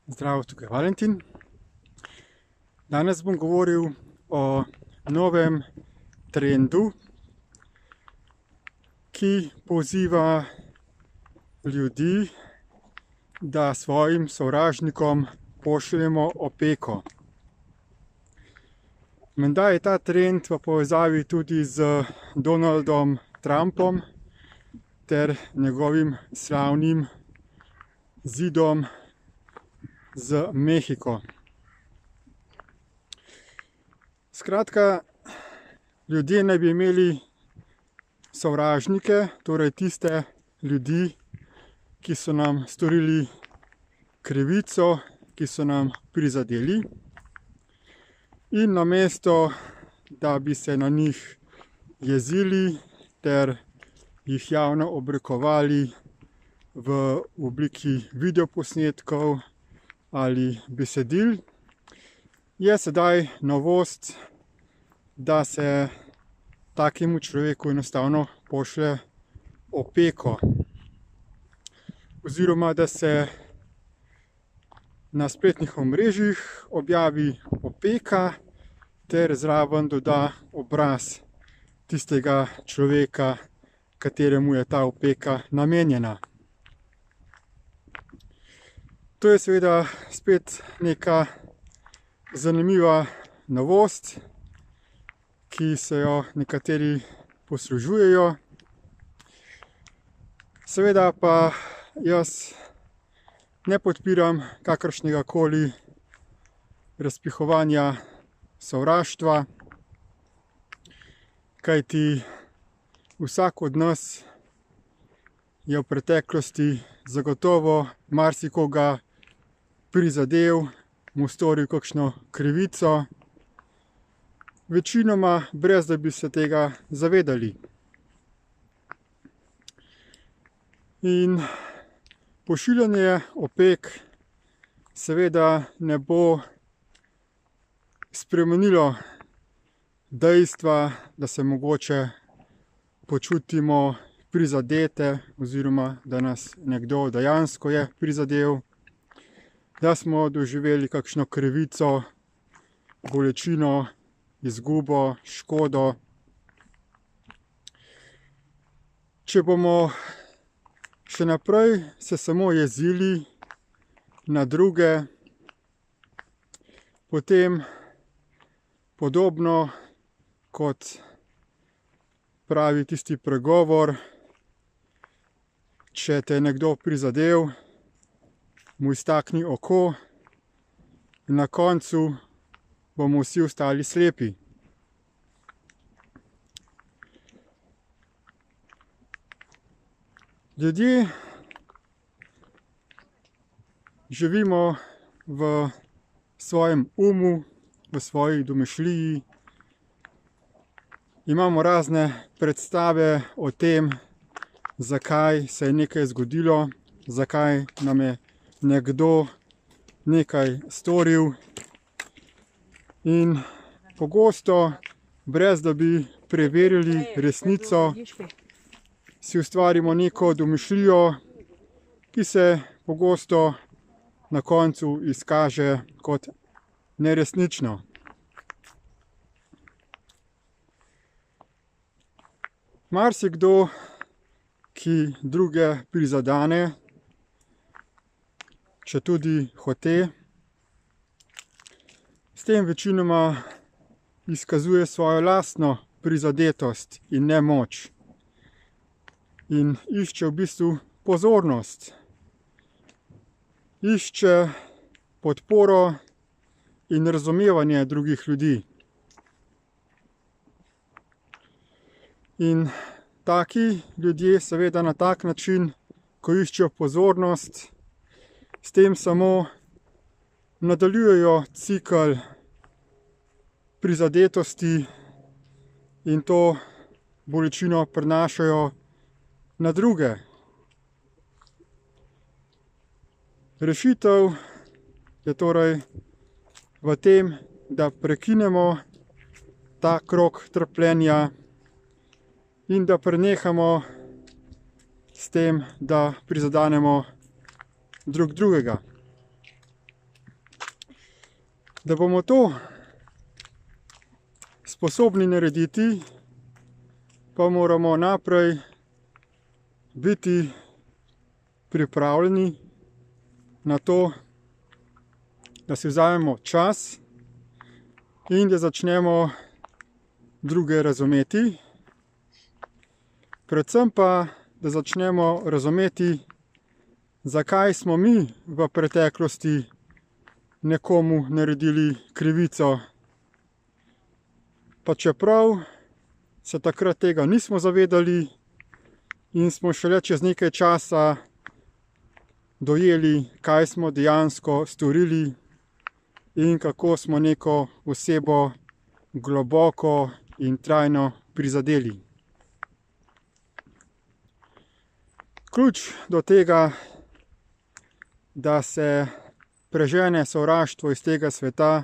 Zdravo, tukaj je Valentin. Danes bom govoril o novem trendu, ki poziva ljudi, da svojim sovražnikom pošljemo opeko. Menda je ta trend v povezavi tudi z Donaldom Trumpom ter njegovim slavnim zidom z Mehiko. Skratka, ljudje naj bi imeli sovražnike, torej tiste ljudi, ki so nam storili krivico, ki so nam prizadeli, in namesto, da bi se na njih jezili ter jih javno obrekovali v obliki videoposnetkov ali besedil, je sedaj novost, da se takemu človeku enostavno pošlje opeko. Oziroma, da se na spletnih omrežjih objavi opeka ter zraven doda obraz tistega človeka, kateremu je ta opeka namenjena. To je seveda spet neka zanimiva novost, ki se jo nekateri poslužujejo. Seveda pa jaz ne podpiram kakršnega koli razpihovanja sovraštva, kajti vsak od nas je v preteklosti zagotovo marsikoga prizadel, mu storil kakšno krivico, večinoma brez da bi se tega zavedali. In pošiljanje opek seveda ne bo spremenilo dejstva, da se mogoče počutimo prizadete oziroma da nas nekdo dejansko je prizadel, da smo doživeli kakšno krivico, bolečino, izgubo, škodo. Če bomo še naprej se samo jezili na druge, potem podobno kot pravi tisti pregovor, če te je nekdo prizadel, mu iztakni oko in na koncu bomo vsi ostali slepi. Ljudje živimo v svojem umu, v svoji domišljiji, imamo razne predstave o tem, zakaj se je nekaj zgodilo, zakaj nam je nekdo nekaj storil, in pogosto, brez da bi preverili resnico, si ustvarimo neko domišljijo, ki se pogosto na koncu izkaže kot neresnično. Marsikdo, ki druge prizadene, četudi hote, s tem večinoma izkazuje svojo lastno prizadetost in nemoč. In išče v bistvu pozornost, išče podporo in razumevanje drugih ljudi. In taki ljudje seveda na tak način, ko iščejo pozornost, s tem samo nadaljujejo cikel prizadetosti in to bolečino prenašajo na druge. Rešitev je torej v tem, da prekinemo ta krog trpljenja in da prenehamo s tem, da prizadenemo drug drugega. Da bomo to sposobni narediti, pa moramo najprej biti pripravljeni na to, da si vzamemo čas in da začnemo druge razumeti. Predvsem pa, da začnemo razumeti, zakaj smo mi v preteklosti nekomu naredili krivico. Pa čeprav se takrat tega nismo zavedali in smo šele čez nekaj časa dojeli, kaj smo dejansko storili in kako smo neko osebo globoko in trajno prizadeli. Ključ do tega, da se prežene sovraštvo iz tega sveta,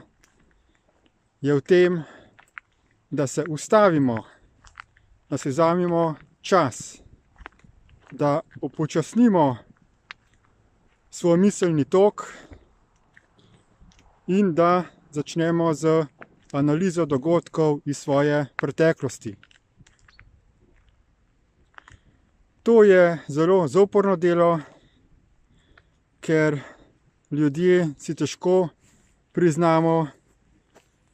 je v tem, da se ustavimo, da si vzamemo čas, da upočasnimo svoj miselni tok in da začnemo z analizo dogodkov iz svoje preteklosti. To je zelo zoprno delo, ker ljudje si težko priznamo,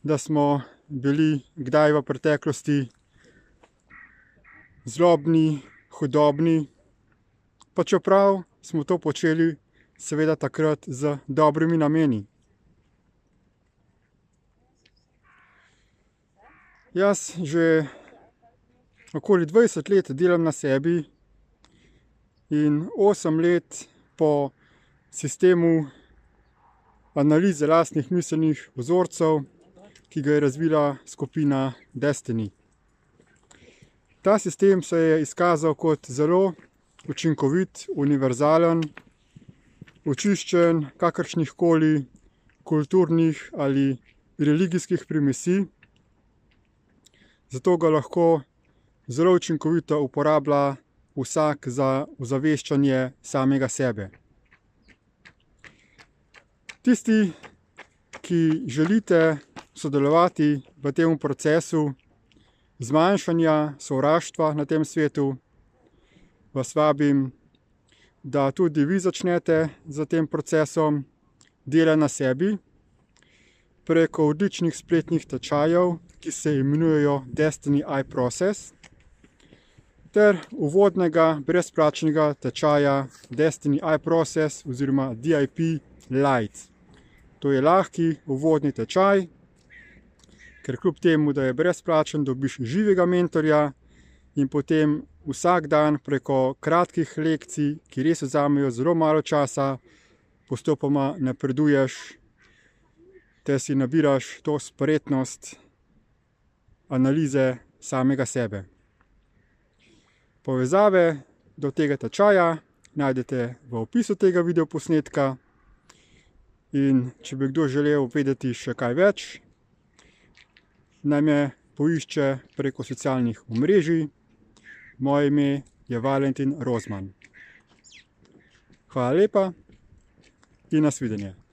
da smo bili kdaj v preteklosti zlobni, hudobni, pa čeprav smo to počeli seveda takrat z dobrimi nameni. Jaz že okoli 20 let delam na sebi in 8 let po sistemu analize lastnih miselnih vzorcev, ki ga je razvila skupina Destiny. Ta sistem se je izkazal kot zelo učinkovit, univerzalen, očiščen kakršnihkoli kulturnih ali religijskih primesi, zato ga lahko zelo učinkovito uporablja vsak za ozaveščanje samega sebe. Tisti, ki želite sodelovati v tem procesu zmanjšanja sovraštva na tem svetu, vas vabim, da tudi vi začnete z tem procesom dela na sebi preko odličnih spletnih tečajev, ki se imenujejo Destiny iProcess, ter uvodnega brezplačnega tečaja Destiny iProcess oziroma DIP Lite. To je lahki uvodni tečaj, ker kljub temu, da je brezplačen, dobiš živega mentorja in potem vsak dan preko kratkih lekcij, ki res vzamejo zelo malo časa, postopoma napreduješ, te si nabiraš to spretnost analize samega sebe. Povezave do tega tečaja najdete v opisu tega videoposnetka in če bi kdo želel vedeti še kaj več, naj me poišče preko socialnih omrežij. Moje ime je Valentin Rozman. Hvala lepa in nasvidenje.